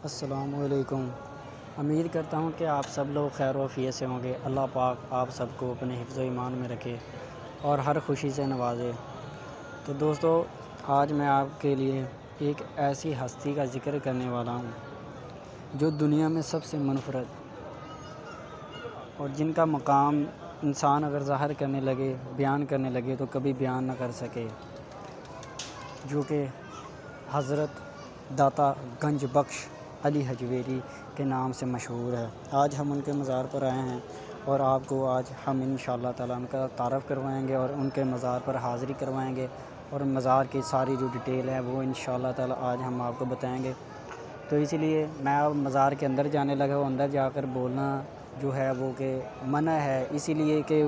السلام علیکم۔ امید کرتا ہوں کہ آپ سب لوگ خیر و عافیت سے ہوں گے۔ اللہ پاک آپ سب کو اپنے حفظ و ایمان میں رکھے اور ہر خوشی سے نوازے۔ تو دوستو، آج میں آپ کے لیے ایک ایسی ہستی کا ذکر کرنے والا ہوں جو دنیا میں سب سے منفرد اور جن کا مقام انسان اگر ظاہر کرنے لگے، بیان کرنے لگے تو کبھی بیان نہ کر سکے، جو کہ حضرت داتا گنج بخش علی حجویری کے نام سے مشہور ہے۔ آج ہم ان کے مزار پر آئے ہیں اور آپ کو آج ہم انشاءاللہ تعالیٰ ان کا تعارف کروائیں گے اور ان کے مزار پر حاضری کروائیں گے، اور مزار کی ساری جو ڈیٹیل ہے وہ انشاءاللہ تعالیٰ آج ہم آپ کو بتائیں گے۔ تو اسی لیے میں اب مزار کے اندر جانے لگا ہوں۔ اندر جا کر بولنا جو ہے وہ کہ منع ہے، اسی لیے کہ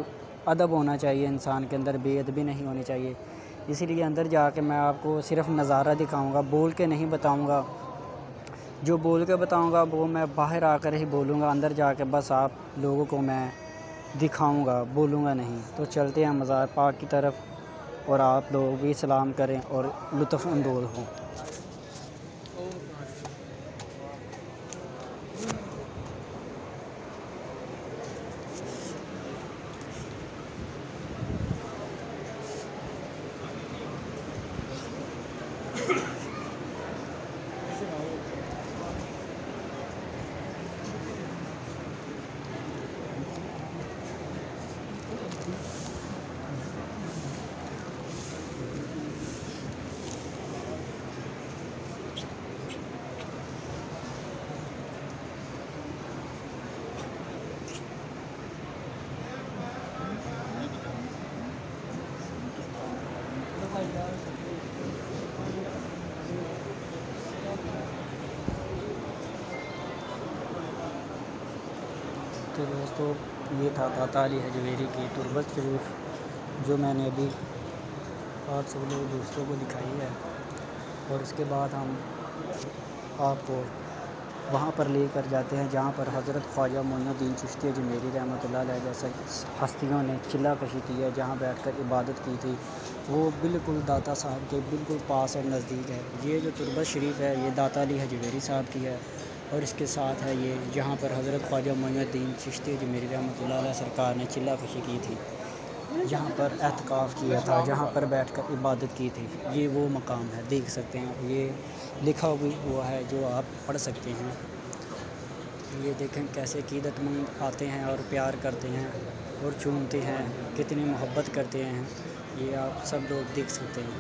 ادب ہونا چاہیے انسان کے اندر، بے ادبی نہیں ہونی چاہیے۔ اسی لیے اندر جا کے میں آپ کو صرف نظارہ دکھاؤں گا، بول کے نہیں بتاؤں گا۔ جو بول کے بتاؤں گا وہ میں باہر آ کر ہی بولوں گا، اندر جا کے بس آپ لوگوں کو میں دکھاؤں گا، بولوں گا نہیں۔ تو چلتے ہیں مزار پاک کی طرف، اور آپ لوگ بھی سلام کریں اور لطف اندوز ہوں۔ تو دوستو، یہ تھا داتا علی حجویری کی تربت شریف، جو میں نے ابھی آپ سب لوگ دوستوں کو دکھائی ہے، اور اس کے بعد ہم آپ کو وہاں پر لے کر جاتے ہیں جہاں پر حضرت خواجہ معین الدین چشتی اجمیری رحمۃ اللہ علیہ جیسے ہستیوں نے چلہ کشی کی ہے، جہاں بیٹھ کر عبادت کی تھی، وہ بالکل داتا صاحب کے بالکل پاس اور نزدیک ہے۔ یہ جو تربت شریف ہے یہ داتا علی حجویری صاحب کی ہے، اور اس کے ساتھ ہے یہ جہاں پر حضرت خواجہ معین الدین چشتی اجمیری رحمۃ اللہ علیہ سرکار نے چلہ کشی کی تھی، جہاں پر اعتکاف کیا تھا، جہاں پر بیٹھ کر عبادت کی تھی۔ یہ وہ مقام ہے، دیکھ سکتے ہیں، یہ لکھا بھی ہوا ہے جو آپ پڑھ سکتے ہیں۔ یہ دیکھیں کیسے عقیدت مند آتے ہیں اور پیار کرتے ہیں اور چومتے ہیں، کتنی محبت کرتے ہیں، یہ آپ سب لوگ دیکھ سکتے ہیں۔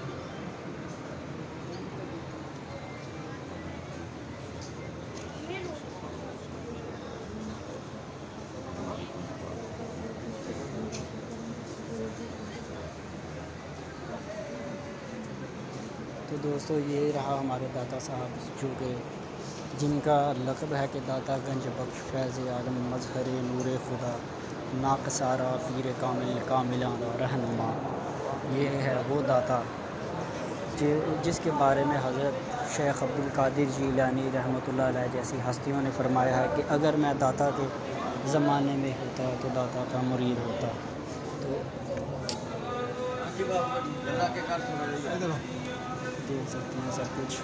تو دوستو، یہ رہا ہمارے داتا صاحب، جو کہ جن کا لقب ہے کہ داتا گنج بخش فیض عالم مظہر نور خدا ناقصارہ پیر کامل کاملاں رہنما۔ یہ ہے وہ داتا جس کے بارے میں حضرت شیخ عبد القادر جیلانی رحمۃ اللہ علیہ جیسی ہستیوں نے فرمایا ہے کہ اگر میں داتا کے زمانے میں ہوتا تو داتا کا مرید ہوتا۔ تو دیکھ سکتے ہیں سب کچھ۔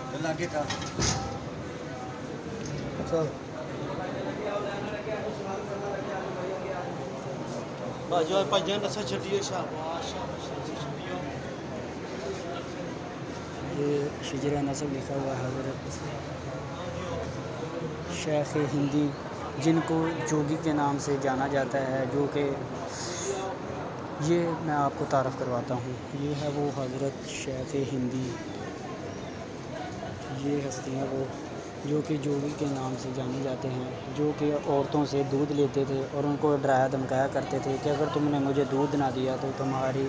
یہ شجرہ نسب لکھا ہوا ہے حضرت شیخ ہندی، جن کو جوگی کے نام سے جانا جاتا ہے، جو کہ یہ میں آپ کو تعارف کرواتا ہوں۔ یہ ہے وہ حضرت شیخ ہندی، یہ ہستی ہیں وہ جو کہ جوگی کے نام سے جانے جاتے ہیں، جو کہ عورتوں سے دودھ لیتے تھے اور ان کو ڈرایا دھمکایا کرتے تھے کہ اگر تم نے مجھے دودھ نہ دیا تو تمہاری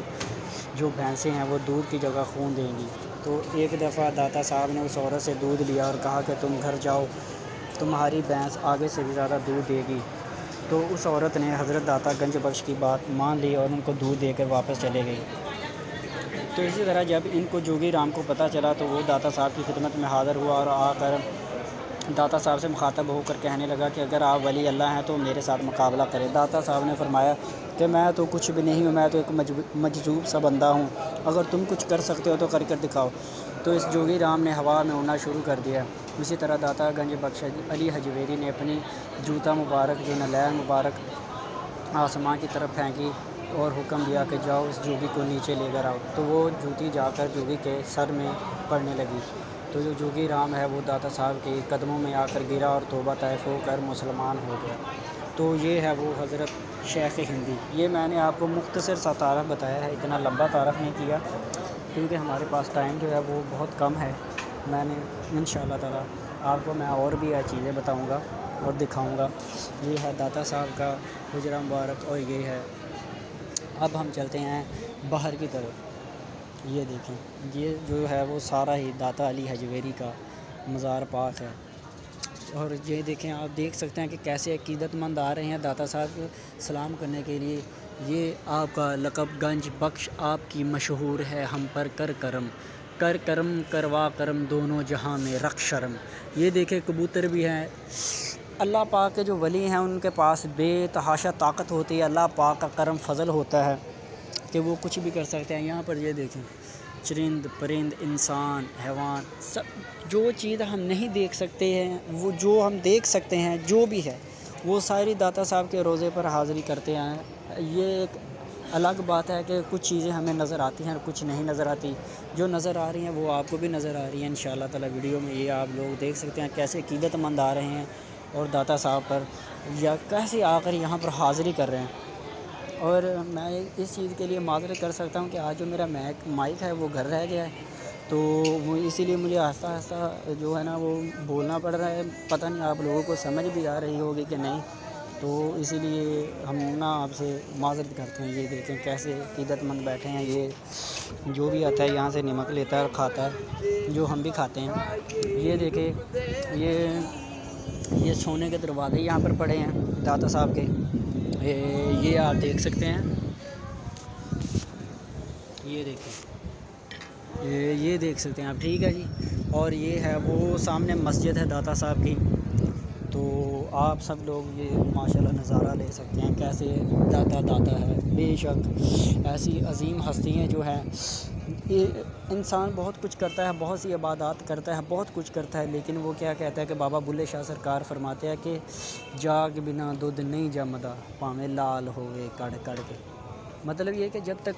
جو بھینسیں ہیں وہ دودھ کی جگہ خون دیں گی۔ تو ایک دفعہ داتا صاحب نے اس عورت سے دودھ لیا اور کہا کہ تم گھر جاؤ، تمہاری بھینس آگے سے بھی زیادہ دودھ دے گی۔ تو اس عورت نے حضرت داتا گنج بخش کی بات مان لی اور ان کو دودھ دے کر واپس چلے گئی۔ تو اسی طرح جب ان کو جوگی رام کو پتہ چلا تو وہ داتا صاحب کی خدمت میں حاضر ہوا اور آ کر داتا صاحب سے مخاطب ہو کر کہنے لگا کہ اگر آپ ولی اللہ ہیں تو میرے ساتھ مقابلہ کریں۔ داتا صاحب نے فرمایا کہ میں تو کچھ بھی نہیں ہوں، میں تو ایک مجذوب سا بندہ ہوں، اگر تم کچھ کر سکتے ہو تو کر کر دکھاؤ۔ تو اس جوگی رام نے ہوا میں اڑنا شروع کر دیا اسی طرح داتا گنج بخش علی حجویری نے اپنی جوتا مبارک جو نلین مبارک آسمان کی طرف پھینکی اور حکم دیا کہ جاؤ اس جوگی کو نیچے لے کر آؤ، تو وہ جوتی جا کر جوگی کے سر میں پڑنے لگی، تو جو جوگی رام ہے وہ داتا صاحب کے قدموں میں آ کر گرا اور توبہ طائف ہو کر مسلمان ہو گیا۔ تو یہ ہے وہ حضرت شیخ ہندی۔ یہ میں نے آپ کو مختصر سا تعارف بتایا ہے، اتنا لمبا تعارف نہیں کیا کیونکہ ہمارے پاس ٹائم جو ہے وہ بہت کم ہے۔ میں نے انشاءاللہ تعالیٰ آپ کو میں اور بھی چیزیں بتاؤں گا اور دکھاؤں گا۔ یہ ہے داتا صاحب کا حجرہ مبارک اور یہ ہے۔ اب ہم چلتے ہیں باہر کی طرف۔ یہ دیکھیں، یہ جو ہے وہ سارا ہی داتا علی حجویری کا مزار پاک ہے، اور یہ دیکھیں، آپ دیکھ سکتے ہیں کہ کیسے عقیدت مند آ رہے ہیں داتا صاحب کو سلام کرنے کے لیے۔ یہ آپ کا لقب گنج بخش آپ کی مشہور ہے ہم پر کر کرم کروا کرم دونوں جہاں میں رکھ شرم۔ یہ دیکھیں کبوتر بھی ہیں۔ اللہ پاک کے جو ولی ہیں ان کے پاس بے تحاشا طاقت ہوتی ہے، اللہ پاک کا کرم فضل ہوتا ہے کہ وہ کچھ بھی کر سکتے ہیں۔ یہاں پر یہ دیکھیں، چرند پرند انسان حیوان سب جو چیز ہم نہیں دیکھ سکتے ہیں، وہ جو ہم دیکھ سکتے ہیں جو بھی ہے وہ ساری داتا صاحب کے روزے پر حاضری کرتے ہیں۔ یہ ایک الگ بات ہے کہ کچھ چیزیں ہمیں نظر آتی ہیں اور کچھ نہیں نظر آتی، جو نظر آ رہی ہیں وہ آپ کو بھی نظر آ رہی ہیں انشاءاللہ تعالیٰ۔ ویڈیو میں یہ آپ لوگ دیکھ سکتے ہیں کیسے عقیدت مند آ رہے ہیں اور داتا صاحب پر یا کیسے آ کر یہاں پر حاضری کر رہے ہیں۔ اور میں اس چیز کے لیے معذرت کر سکتا ہوں کہ آج جو میرا مائک ہے وہ گھر رہ گیا ہے، تو وہ اسی لیے مجھے آہستہ آہستہ جو ہے نا وہ بولنا پڑ رہا ہے۔ پتہ نہیں آپ لوگوں کو سمجھ بھی آ رہی ہوگی کہ نہیں، تو اسی لیے ہم نا آپ سے معذرت کرتے ہیں۔ یہ دیکھیں کیسے عقیدت مند بیٹھے ہیں، یہ جو بھی آتا ہے یہاں سے نمک لیتا ہے اور کھاتا ہے، جو ہم بھی کھاتے ہیں۔ یہ دیکھیں، یہ سونے کے دروازے یہاں پر پڑے ہیں داتا صاحب کے، یہ آپ دیکھ سکتے ہیں۔ یہ دیکھیں، یہ دیکھ سکتے ہیں آپ، ٹھیک ہے جی۔ اور یہ ہے وہ سامنے مسجد ہے داتا صاحب کی، تو آپ سب لوگ یہ ماشاءاللہ نظارہ لے سکتے ہیں کیسے داتا ہے۔ بے شک ایسی عظیم ہستیاں جو ہیں، یہ انسان بہت کچھ کرتا ہے، بہت سی عبادات کرتا ہے، بہت کچھ کرتا ہے، لیکن وہ کیا کہتا ہے کہ بابا بلے شاہ سرکار فرماتے ہیں کہ جاگ بنا دودھ نہیں جمدا پاویں لال ہوئے کڑ کڑ کے۔ مطلب یہ کہ جب تک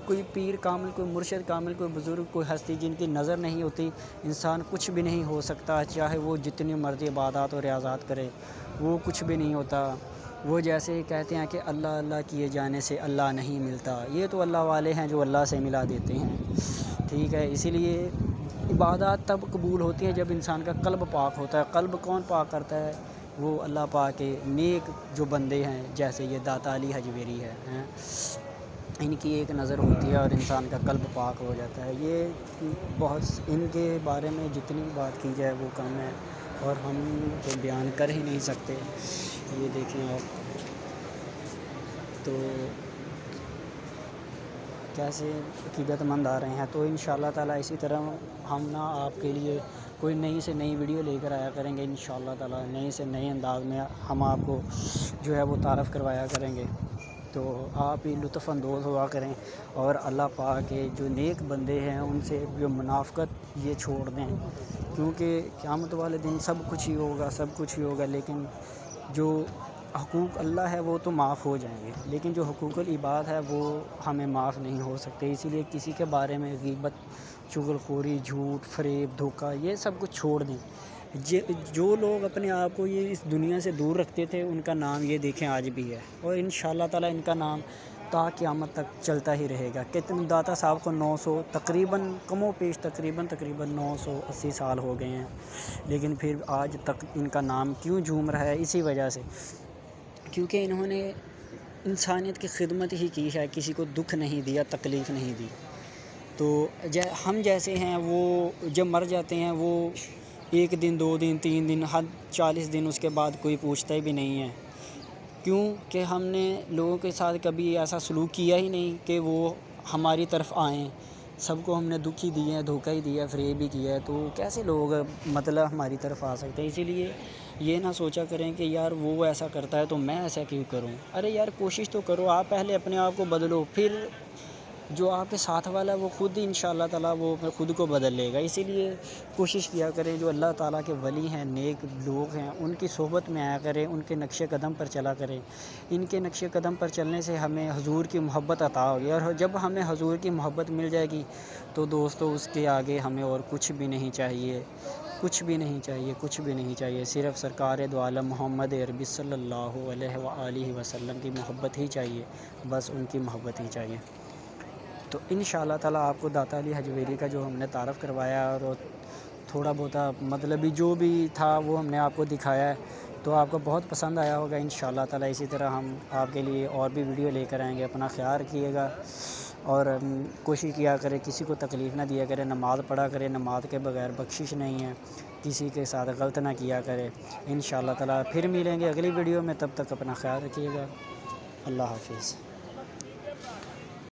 کوئی پیر کامل، کوئی مرشد کامل، کوئی بزرگ، کوئی ہستی جن کی نظر نہیں ہوتی، انسان کچھ بھی نہیں ہو سکتا، چاہے وہ جتنی مرضی عبادات و ریاضات کرے، وہ کچھ بھی نہیں ہوتا۔ وہ جیسے ہی کہتے ہیں کہ اللہ اللہ کیے جانے سے اللہ نہیں ملتا، یہ تو اللہ والے ہیں جو اللہ سے ملا دیتے ہیں، ٹھیک ہے۔ اسی لیے عبادات تب قبول ہوتی ہیں جب انسان کا قلب پاک ہوتا ہے۔ قلب کون پاک کرتا ہے؟ وہ اللہ پاک کے نیک جو بندے ہیں، جیسے یہ داتا علی حجویری ہے، ان کی ایک نظر ہوتی ہے اور انسان کا قلب پاک ہو جاتا ہے۔ یہ بہت ان کے بارے میں جتنی بات کی جائے وہ کم ہے، اور ہم تو بیان کر ہی نہیں سکتے۔ یہ دیکھیں آپ، تو کیسے عقیدت مند آ رہے ہیں۔ تو انشاءاللہ تعالیٰ اسی طرح ہم نا آپ کے لیے کوئی نئی سے نئی ویڈیو لے کر آیا کریں گے انشاءاللہ تعالیٰ، نئے سے نئے انداز میں ہم آپ کو جو ہے وہ تعارف کروایا کریں گے، تو آپ ہی لطف اندوز ہوا کریں، اور اللہ پاک کے جو نیک بندے ہیں ان سے جو منافقت یہ چھوڑ دیں، کیونکہ قیامت والے دن سب کچھ ہی ہوگا، سب کچھ ہی ہوگا، لیکن جو حقوق اللہ ہے وہ تو معاف ہو جائیں گے، لیکن جو حقوق العباد ہے وہ ہمیں معاف نہیں ہو سکتے۔ اسی لیے کسی کے بارے میں غیبت، چغل خوری، جھوٹ، فریب، دھوکہ، یہ سب کچھ چھوڑ دیں۔ جو لوگ اپنے آپ کو یہ اس دنیا سے دور رکھتے تھے ان کا نام یہ دیکھیں آج بھی ہے، اور انشاءاللہ تعالیٰ ان کا نام تا قیامت تک چلتا ہی رہے گا۔ کتنے داتا صاحب کو 900 تقریباً کم و بیش تقریباً 980 سال ہو گئے ہیں، لیکن پھر آج تک ان کا نام کیوں جھوم رہا ہے؟ اسی وجہ سے، کیونکہ انہوں نے انسانیت کی خدمت ہی کی ہے، کسی کو دکھ نہیں دیا، تکلیف نہیں دی۔ تو ہم جیسے ہیں وہ جب مر جاتے ہیں وہ 1 دن 2 دن 3 دن حد 40 دن اس کے بعد کوئی پوچھتا ہی بھی نہیں ہے، کیوں کہ ہم نے لوگوں کے ساتھ کبھی ایسا سلوک کیا ہی نہیں کہ وہ ہماری طرف آئیں۔ سب کو ہم نے دکھ ہی دیا ہے، دھوکہ ہی دیا ہے، فریب ہی کیا ہے، تو کیسے لوگ مطلب ہماری طرف آ سکتے ہیں؟ اسی لیے یہ نہ سوچا کریں کہ یار وہ ایسا کرتا ہے تو میں ایسا کیوں کروں۔ ارے یار کوشش تو کرو، آپ پہلے اپنے آپ کو بدلو، پھر جو آپ کے ساتھ والا ہے وہ خود ہی انشاءاللہ تعالیٰ وہ خود کو بدل لے گا. اسی لیے کوشش کیا کریں جو اللہ تعالیٰ کے ولی ہیں، نیک لوگ ہیں، ان کی صحبت میں آیا کریں، ان کے نقش قدم پر چلا کریں. ان کے نقش قدم پر چلنے سے ہمیں حضور کی محبت عطا ہوگی، اور جب ہمیں حضور کی محبت مل جائے گی تو دوستو اس کے آگے ہمیں اور کچھ بھی نہیں چاہیے، کچھ بھی نہیں چاہیے، کچھ بھی نہیں چاہیے. صرف سرکار دو عالم محمد عربی صلی اللہ علیہ وآلہ وسلم کی محبت ہی چاہیے، بس ان کی محبت ہی چاہیے. تو انشاءاللہ تعالیٰ آپ کو داتا علی حجویری کا جو ہم نے تعارف کروایا اور تھوڑا بہت مطلبی جو بھی تھا وہ ہم نے آپ کو دکھایا ہے، تو آپ کو بہت پسند آیا ہوگا انشاءاللہ تعالیٰ. اسی طرح ہم آپ کے لیے اور بھی ویڈیو لے کر آئیں گے. اپنا خیال رکھیے گا اور کوشش کیا کرے کسی کو تکلیف نہ دیا کرے، نماز پڑھا کرے، نماز کے بغیر بخشش نہیں ہے، کسی کے ساتھ غلط نہ کیا کرے. انشاءاللہ تعالیٰ پھر ملیں گے اگلی ویڈیو میں، تب تک اپنا خیال رکھیے گا. اللہ حافظ.